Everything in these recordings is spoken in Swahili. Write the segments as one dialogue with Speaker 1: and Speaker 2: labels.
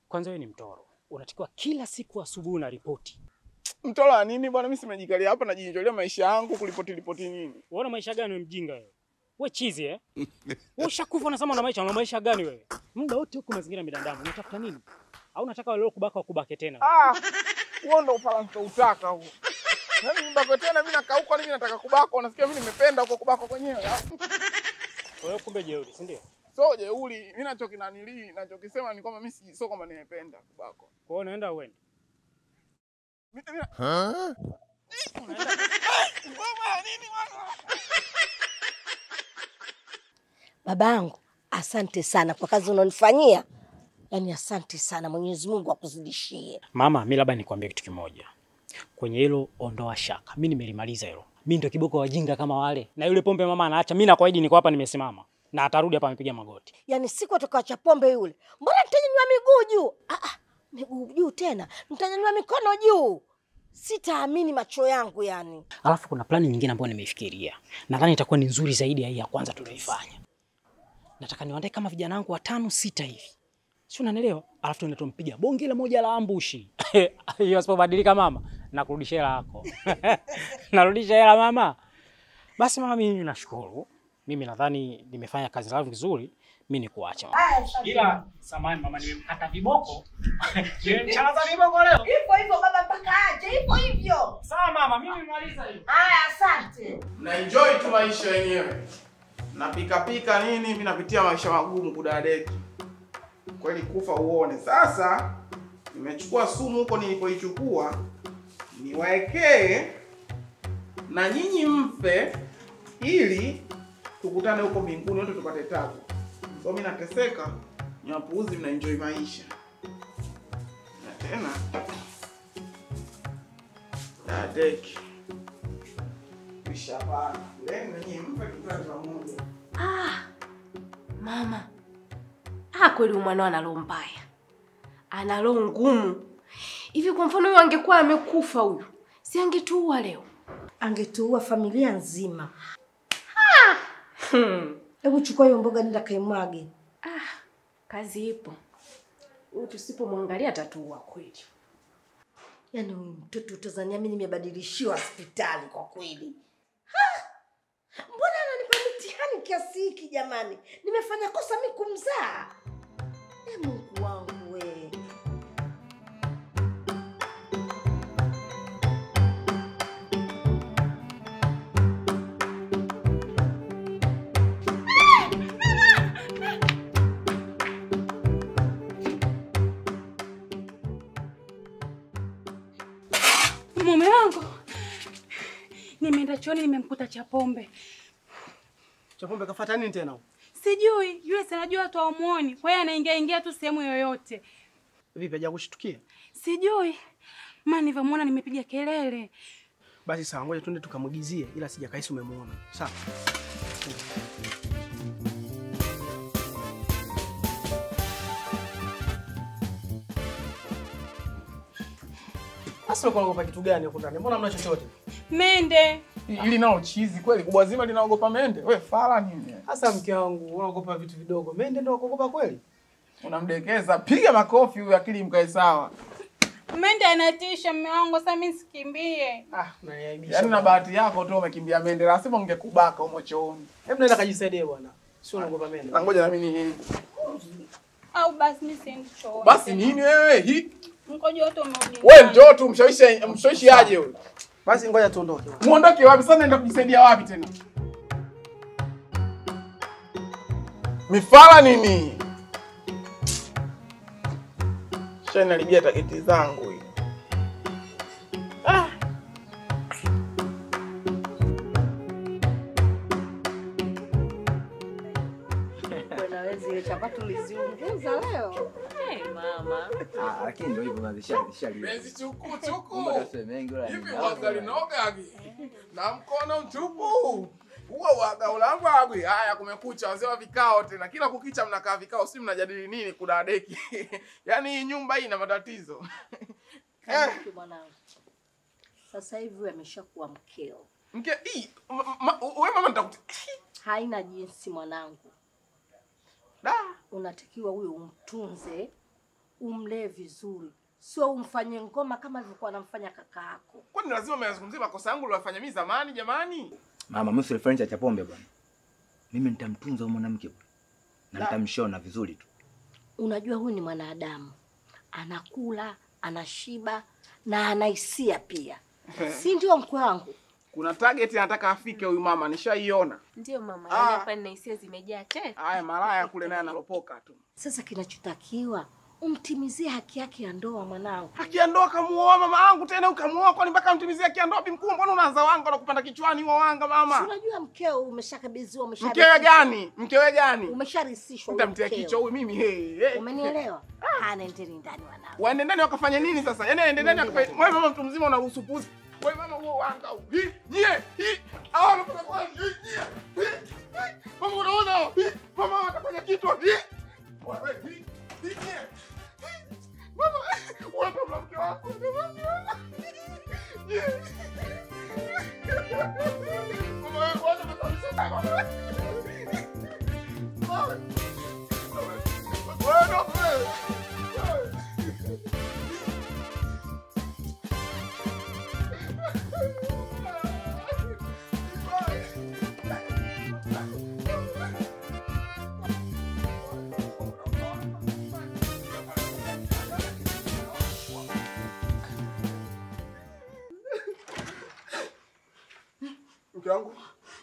Speaker 1: Kwanza wewe ni mtoro. Unatakiwa kila siku asubuhi na ripoti.
Speaker 2: Mtoro wa nini bwana? Mimi simejikalia hapa najinjolea maisha yangu ripoti nini?
Speaker 1: Unaona maisha gani wewe mjinga wewe? Wewe chizi wewe ushakufa unasema una maisha gani wewe? Muda wote huko mazingira midandamu. Unatafuta nini? Au unataka wale kubaka wakubake tena?
Speaker 2: Huo ndo ufaransa utaka huo. Yaani mbako tena mimi nakauka mimi nataka kubaka, unasikia mimi nimependa huko kubaka kwenyewe.
Speaker 1: Wewe kumbe jeuri, si ndio?
Speaker 2: So jeuri, mimi ninachokisema ni kwamba mimi sio kwamba nimependa kubaka.
Speaker 1: Kwa hiyo unaenda uende.
Speaker 3: Babangu, asante sana kwa kazi unanifanyia. Yaani asante sana, Mwenyezi Mungu akuzidishie.
Speaker 1: Mama, mimi labda nikwambie kitu kimoja. Kwenye hilo ondoa shaka. Mimi nimelimaliza hilo. Mimi ndio kiboko wajinga kama wale. Na yule pombe mama anaacha. Mimi nakuahidi niko hapa nimesimama. Na atarudi hapa amepiga magoti.
Speaker 3: Yaani siku atakayoacha pombe yule, mbona nitanyanyua miguu juu? Miguu juu tena. Nitanyanyua mikono juu. Sitaamini macho yangu yani.
Speaker 1: Alafu kuna plani nyingine ambayo nimeifikiria. Nadhani itakuwa ni nzuri zaidi ya hii ya kwanza tulioifanya. Nataka niwaandae kama vijana wangu 5 6 hivi. Si unanielewa? Alafu tuende tumpiga bonge la moja la ambushi. Hiyo asipobadilika mama, nakurudishia hela yako. Narudisha hela mama. Basi mama, mimi nashukuru. Mimi nadhani nimefanya kazi yangu vizuri. Mimi nikuacha mama. Ila samahani mama, nimemkata viboko. Nimemcharaza viboko leo.
Speaker 3: Hivyo baba mpaka aje. Hivyo.
Speaker 1: Sawa mama, mimi nimemaliza hiyo.
Speaker 3: Asante.
Speaker 2: Na enjoy tu maisha yenyewe. Napika nini, mimi napitia maisha magumu kudadeki. Kweli kufa uone. Sasa nimechukua sumu huko nilipoichukua, niwaekee na nyinyi mfe ili tukutane huko mbinguni wote tupate tabu. So mimi nateseka, nyapuuzi mna enjoy maisha. Na tena dadeki. Bishapa, leo nyinyi mfe tukutane pamoja.
Speaker 4: Mama. Kweli mwanao ana roho mbaya. Ana roho ngumu. Hivi kwa mfano huyu angekuwa amekufa huyu, si angetuua leo?
Speaker 3: Angetuua familia nzima. Hebu chukua hiyo mboga nenda kaimwage.
Speaker 4: Kazi ipo. Huyu tusipomwangalia atatuua kweli.
Speaker 3: Yaani huyu mtoto Tanzania mimi nimebadilishiwa hospitali kwa kweli. Mbona ananipa mitihani kiasi hiki jamani? Nimefanya kosa mimi kumzaa. Mungu wangu we.
Speaker 5: Mume wangu. Nimeenda chooni nimemkuta Chapombe.
Speaker 6: Chapombe kafuata nini tena?
Speaker 5: Sijui, yule sanajua watu hawamuoni. Kwa hiyo anaingia tu sehemu yoyote.
Speaker 6: Vipi haja kushtukia?
Speaker 5: Sijui. Maana nilivyomuona nimepiga kelele.
Speaker 6: Basi sawa, ngoja twende tukamuigizie ila sijakahisi umemuona. Sawa. Sasa unaogopa kitu gani huko ndani? Mbona hamna chochote?
Speaker 5: Mende.
Speaker 2: Ili nao chizi kweli kubwa zima linaogopa mende. Wewe fala nini?
Speaker 6: Sasa mke wangu unaogopa vitu vidogo. Mende ndio unaogopa kweli?
Speaker 2: Unamdekeza, piga makofi huyu akili mkae sawa.
Speaker 5: Mende anatisha mume wangu, sasa mimi sikimbie.
Speaker 6: Unaniaibisha.
Speaker 2: Yaani na bahati yako tu umekimbia mende, lazima ungekubaka huko chooni.
Speaker 6: Hebu nenda kajisaidie bwana. Sio unaogopa mende.
Speaker 2: Na ngoja na mimi ni
Speaker 5: Au basi mimi siendi chooni.
Speaker 2: Basi nini wewe?
Speaker 5: Mkojo wote umerudi.
Speaker 2: Wewe njoo tu mshawishi aje huyo.
Speaker 6: Basi ngoja tuondoke.
Speaker 2: Muondoke wapi sasa, naenda kujisaidia wapi tena? Mifala nini? Shana libia taketi zangu hii.
Speaker 3: Zile chapati uliziunguza leo.
Speaker 4: Mama.
Speaker 7: Lakini ndio hivyo nazishali.
Speaker 2: Benzi chuku. Hivi
Speaker 7: Hivi
Speaker 2: nogagi. Na mkono mtupu. Huo waga ulangu agwi. Haya kumekucha wazee wa vikao tena. Kila kukicha mnakaa vikao, si mnajadili nini kudadeki. Yaani hii nyumba hii ina matatizo.
Speaker 3: Kama mwanangu. Sasa hivi ameshakuwa mkeo.
Speaker 2: Mke hii wewe mama nitakuti.
Speaker 3: Haina jinsi mwanangu. Unatakiwa huyo umtunze umlee vizuri, sio umfanye ngoma kama alivyokuwa anamfanya kaka yako.
Speaker 2: Kwani lazima mnazungumzia makosa yangu niliyofanya mimi zamani jamani?
Speaker 7: Mama, mimi si friend cha pombe bwana. Mimi nitamtunza huyo mwanamke bwana. Na nitamshona vizuri tu.
Speaker 3: Unajua huyu ni mwanadamu. Anakula, anashiba na anahisia pia. Si ndio mkwe wangu?
Speaker 2: Kuna target anataka afike huyu mama, nishaiona.
Speaker 4: Ndio mama, hapa nina hisia zimejaa tena.
Speaker 2: Haya malaya kule naye analopoka tu.
Speaker 3: Sasa kinachotakiwa umtimizie haki yake ya ndoa mwanangu.
Speaker 2: Haki ya ndoa kamuoa mama yangu tena ukamuoa kwani mpaka umtimizie haki ya ndoa bimkuu? Mbona unaanza wanga na kupanda kichwani huo wanga mama?
Speaker 3: Si unajua mkeo umeshakabidhiwa
Speaker 2: Mkewe gani? Mkewe gani?
Speaker 3: Umesharisishwa.
Speaker 2: Nitamtia kichwa huyu mimi.
Speaker 3: Umenielewa? Nendeni ndani wanangu.
Speaker 2: Waende ndani wakafanya nini sasa? Yaani aende ndani akafanya. Wewe mama mtu mzima unaruhusu puzi. Wewe mama huo wanga huu. Hawa wanapata kwa hii. Mama unaona? Mama watafanya kitu. Wewe mama, wewe mke wako. Mama wewe kwanza mtamsema.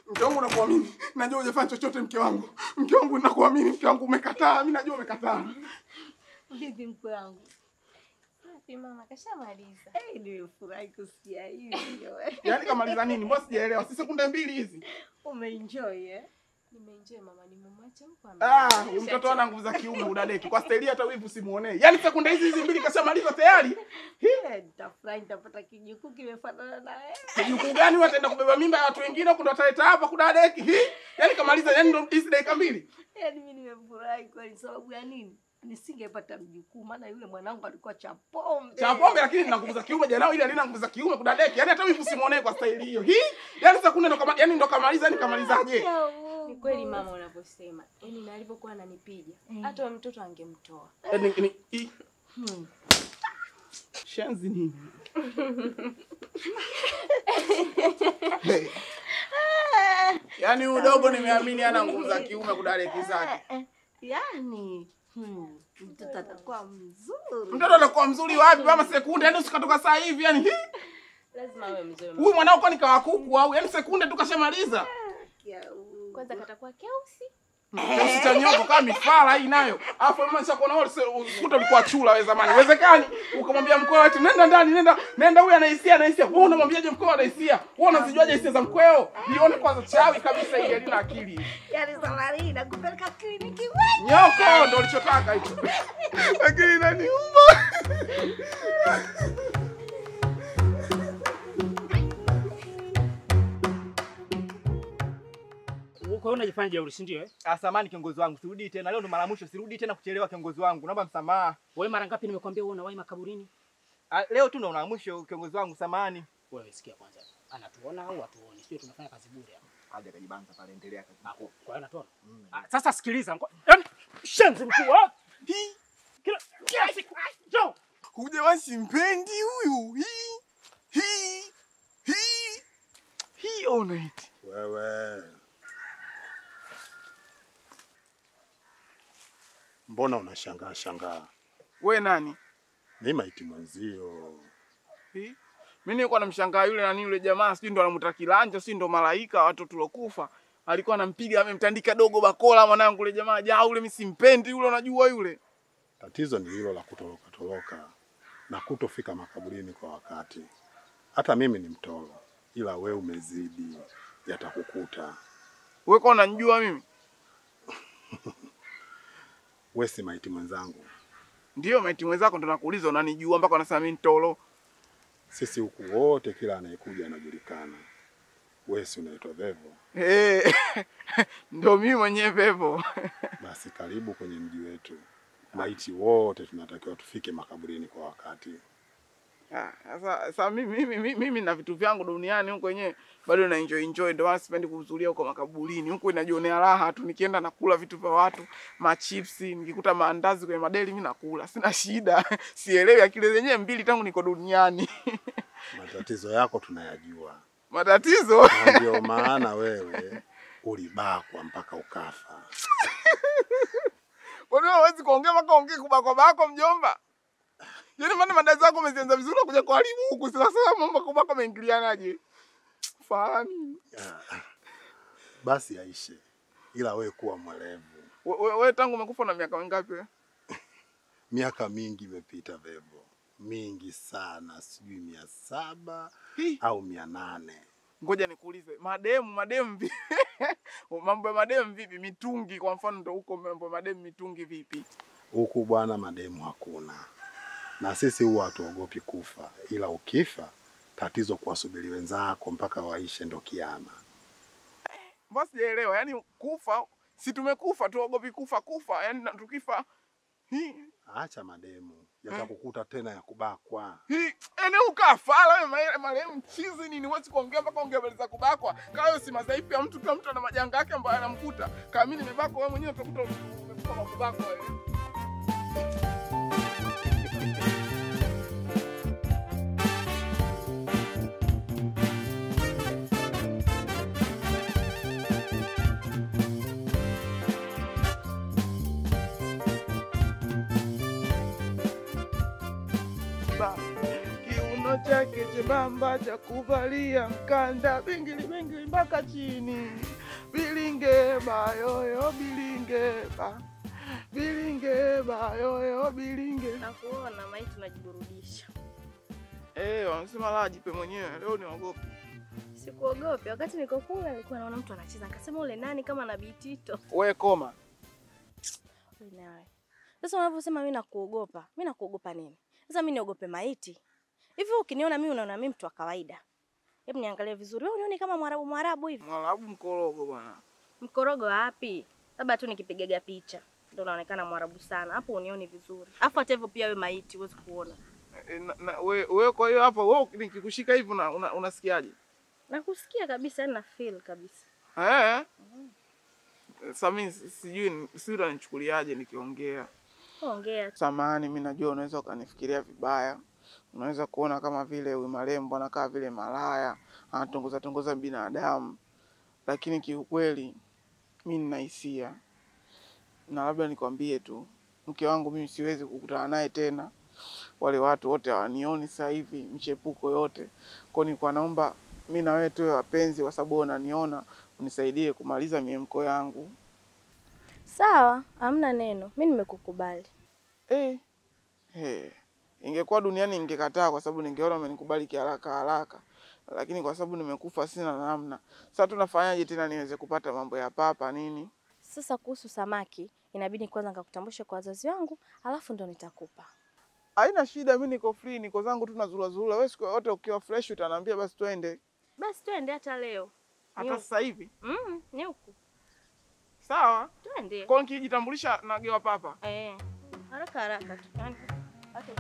Speaker 2: Mke wangu nakuamini. Najua hujafanya chochote mke wangu. Mke wangu nakuamini, mke wangu umekataa. Mimi najua umekataa.
Speaker 3: Vipi mkwe wangu?
Speaker 4: Safi mama, kashamaliza.
Speaker 3: Nimefurahi kusikia hivyo.
Speaker 2: Yaani kamaliza nini? Mbona sijaelewa. Si sekunde 2 hizi.
Speaker 3: Umeenjoy eh?
Speaker 4: Nimeenjoy mama, nimemwacha huko
Speaker 2: Mtoto ana nguvu za kiume udadeki. Kwa staili hata wivu simuonee. Yaani sekunde hizi 2 kashamaliza tayari.
Speaker 3: Nitafurahi nitapata kijukuu kimefanana na wewe.
Speaker 2: Kijukuu gani wewe ataenda kubeba mimba ya watu wengine huko ndo ataleta hapa kudadeki? Yaani kamaliza yaani ndo hizi dakika 2.
Speaker 3: Yaani mimi nimefurahi kwa sababu ya nini? Nisingepata mjukuu maana yule mwanangu alikuwa cha pombe.
Speaker 2: Cha pombe lakini nina nguvu za kiume jana ile alina nguvu za kiume kudadeki. Yaani hata wivu simuonee kwa staili hiyo. Yaani sekunde ndo kama yaani ndo kamaliza ni kamalizaje?
Speaker 4: Ni kweli mama unavyosema. Yaani na alipokuwa ananipiga hata mtoto angemtoa.
Speaker 2: Shenzi nini? Yaani udogo nimeamini ana nguvu za kiume kudadeki zake.
Speaker 3: Yaani mtoto atakuwa mzuri.
Speaker 2: Mtoto atakuwa mzuri wapi? Mama sekunde yaani usikatoka saa hivi yaani.
Speaker 4: Lazima awe mzuri.
Speaker 2: Huyu mwanao kwani kawa kuku au yaani sekunde tu kashamaliza.
Speaker 4: Kwanza katakuwa keusi.
Speaker 2: Keusi cha nyongo kama mifala hii nayo. Alafu mama nishakuona wewe ukuta ulikuwa chula wewe zamani. Uwezekani ukamwambia mkweo eti nenda ndani nenda huyu anahisia. Wewe unamwambiaje mkweo anahisia? Wewe unazijuaje hisia za mkweo? Nione kwanza chawi kabisa hii halina akili.
Speaker 3: Yaani salari na kupeleka kliniki wewe.
Speaker 2: Nyoko ndio ulichotaka hicho. Lakini inaniuma.
Speaker 1: Kwa hiyo unajifanya jeuri, si ndio
Speaker 7: Samahani kiongozi wangu, sirudi tena. Leo ndo mara mwisho, sirudi tena kuchelewa kiongozi wangu. Naomba msamaha.
Speaker 1: Wewe mara ngapi nimekwambia wewe unawahi makaburini?
Speaker 7: Leo tu ndo mara mwisho kiongozi wangu, samahani.
Speaker 1: Wewe sikia kwanza. Anatuona au atuone? Sio tunafanya kazi bure hapa.
Speaker 7: Haja kajibanza pale, endelea kazi.
Speaker 1: Kwa hiyo anatuona. Sasa sikiliza. Yaani shenzi mkuu wa. Kila siku. Jo.
Speaker 2: Hujawahi simpendi huyu. Ona eti.
Speaker 8: Wewe. Mbona unashangaa?
Speaker 2: Wewe nani?
Speaker 8: Ni maiti mwenzio.
Speaker 2: Mimi nilikuwa namshangaa yule nani yule jamaa, sijui ndo anamuta kilanja, sijui ndo malaika watu tulokufa. Alikuwa anampiga amemtandika dogo bakola mwanangu yule jamaa. Yule mimi simpendi yule, unajua yule.
Speaker 8: Tatizo ni hilo la toroka na kutofika makaburini kwa wakati. Hata mimi ni mtoro, ila wewe umezidi, yatakukuta.
Speaker 2: Wewe kwa unanijua mimi?
Speaker 8: Wewe si maiti mwenzangu.
Speaker 2: Ndio maiti mwenzako, ndo nakuuliza unanijua mpaka unasema mimi mtoro.
Speaker 8: Sisi huku wote kila anayekuja anajulikana. Wewe si unaitwa Vevo?
Speaker 2: Ndio mimi mwenyewe Vevo.
Speaker 8: Basi karibu kwenye mji wetu. Maiti wote tunatakiwa tufike makaburini kwa wakati.
Speaker 2: Sasa mimi na vitu vyangu duniani huko wenyewe bado na enjoy, ndio maana sipendi kuhudhuria huko makaburini. Huko inajionea raha tu, nikienda nakula vitu vya watu, machipsi, nikikuta maandazi kwenye madeli mimi nakula. Sina shida. Sielewi akili zenyewe mbili tangu niko duniani.
Speaker 8: Matatizo yako tunayajua.
Speaker 2: Matatizo?
Speaker 8: Ndio maana wewe ulibakwa mpaka ukafa.
Speaker 2: Kwa nini huwezi kuongea mpaka ongee kubakwa bako mjomba? Yaani maana madai zako umezianza vizuri kuja kuharibu huku. Sasa mambo kubakwa yameingilianaje? Fahamu.
Speaker 8: Basi yaishe. Ila wewe kuwa mwelevu.
Speaker 2: Wewe tangu umekufa na miaka mingapi?
Speaker 8: Miaka mingi imepita Bebo. Mingi sana, sijui 700 au 800.
Speaker 2: Ngoja nikuulize, mademu vipi? Mambo ya mademu vipi? Mitungi kwa mfano ndio huko mambo ya mademu mitungi vipi?
Speaker 8: Huku bwana mademu hakuna. Na sisi huwa hatuogopi kufa. Ila ukifa tatizo kuwasubiri wenzako mpaka waishe ndo kiama.
Speaker 2: Mbona sijaelewa? Yaani kufa, si tumekufa tuogopi kufa. Yaani tukifa
Speaker 8: acha mademu yatakukuta tena ya kubakwa.
Speaker 2: Yaani ukafala wewe marehemu chizi nini huwezi kuongea mpaka ongea habari za kubakwa. Kama wewe si madhaifu ya mtu, kila mtu ana majanga yake ambayo anamkuta. Kama mimi nimebakwa, wewe mwenyewe utakuta umekufa kwa kubakwa wewe. Kiuno chake chembamba cha kuvalia mkanda, bingili mpaka chini. Bilinge bayoyo bilinge.
Speaker 4: Nakuona mai tunajiburudisha.
Speaker 2: Wanasema la jipe mwenyewe, leo niogope.
Speaker 4: Sikuogopi, wakati niko kule nilikuwa naona mtu anacheza, akasema ule nani kama na Bitito.
Speaker 2: Wewe koma.
Speaker 4: Wewe nawe. Sasa unavyosema mimi nakuogopa nini? Sasa mimi niogope maiti? Hivi ukiniona mimi unaona mimi mtu wa kawaida? Hebu niangalie vizuri. Wewe unioni kama Mwarabu hivi?
Speaker 2: Mwarabu mkorogo bwana.
Speaker 4: Mkorogo wapi? Labda tu nikipigaga picha ndio naonekana Mwarabu sana. Hapo unioni vizuri. Afu hata hivyo pia wewe maiti huwezi kuona.
Speaker 2: Wewe kwa hiyo hapa wewe nikikushika hivi unasikiaje?
Speaker 4: Nakusikia kabisa, na feel kabisa.
Speaker 2: Sasa mimi sijui unanichukuliaje nikiongea.
Speaker 4: Ongea.
Speaker 2: Samahani, mimi najua unaweza ukanifikiria vibaya. Unaweza kuona kama vile huyu marembo anakaa vile malaya, anatongoza binadamu. Lakini kiukweli mimi nina hisia. Na labda nikwambie tu, mke wangu mimi siwezi kukutana naye tena. Wale watu wote hawanioni sasa hivi, mchepuko yote. Kwa nini naomba mimi na wewe tuwe wapenzi kwa sababu unaniona, unisaidie kumaliza miemko yangu.
Speaker 4: Sawa, hamna neno. Mimi nimekukubali.
Speaker 2: Ingekuwa duniani ningekataa kwa sababu ningeona umenikubali haraka. Lakini kwa sababu nimekufa sina namna. Sasa tunafanyaje tena niweze kupata mambo ya papa nini?
Speaker 4: Sasa kuhusu samaki, inabidi kwanza nikakutambulishe kwa wazazi wangu, alafu ndo nitakupa.
Speaker 2: Haina shida, mimi niko free, niko zangu tu nazurura. Wewe siku yote ukiwa fresh utaniambia basi twende.
Speaker 4: Basi twende hata leo.
Speaker 2: Hata sasa hivi?
Speaker 4: Ni huku.
Speaker 2: Sawa.
Speaker 4: Twende.
Speaker 2: Kwa nini kijitambulisha nagewa papa?
Speaker 4: Haraka tu. Okay.